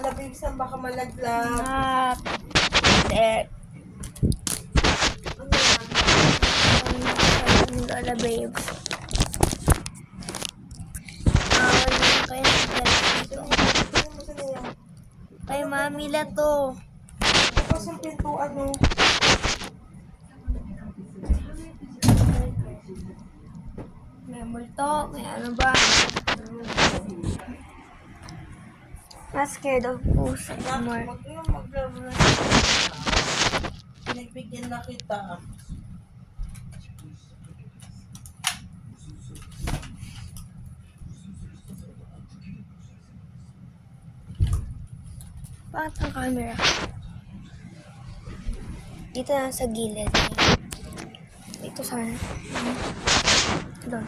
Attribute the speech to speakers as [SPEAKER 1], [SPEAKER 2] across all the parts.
[SPEAKER 1] babes, baka malaglag.
[SPEAKER 2] Set. Gala, babes. Kaya dito. Kay mami la to.
[SPEAKER 1] Bukas yung pintuan, no?
[SPEAKER 2] May multo, may ano ba? Not scared of ghosts anymore.
[SPEAKER 1] Huwag yung maglaro na. Pinagbigyan na kita.
[SPEAKER 2] Bakit ang camera? Dito na sa gilid. Dito sana. Doon.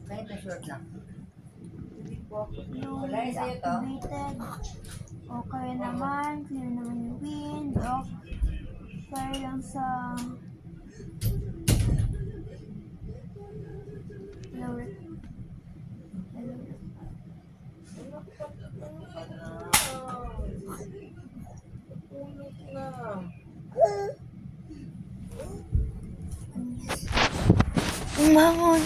[SPEAKER 3] Kahit na short lang.
[SPEAKER 1] Hindi po ako.
[SPEAKER 3] Wala yung sa'yo to?
[SPEAKER 2] Activated. Okay naman. Clear naman yung wind. Okay lang sa... lower.
[SPEAKER 1] Punit na.
[SPEAKER 2] Umangon.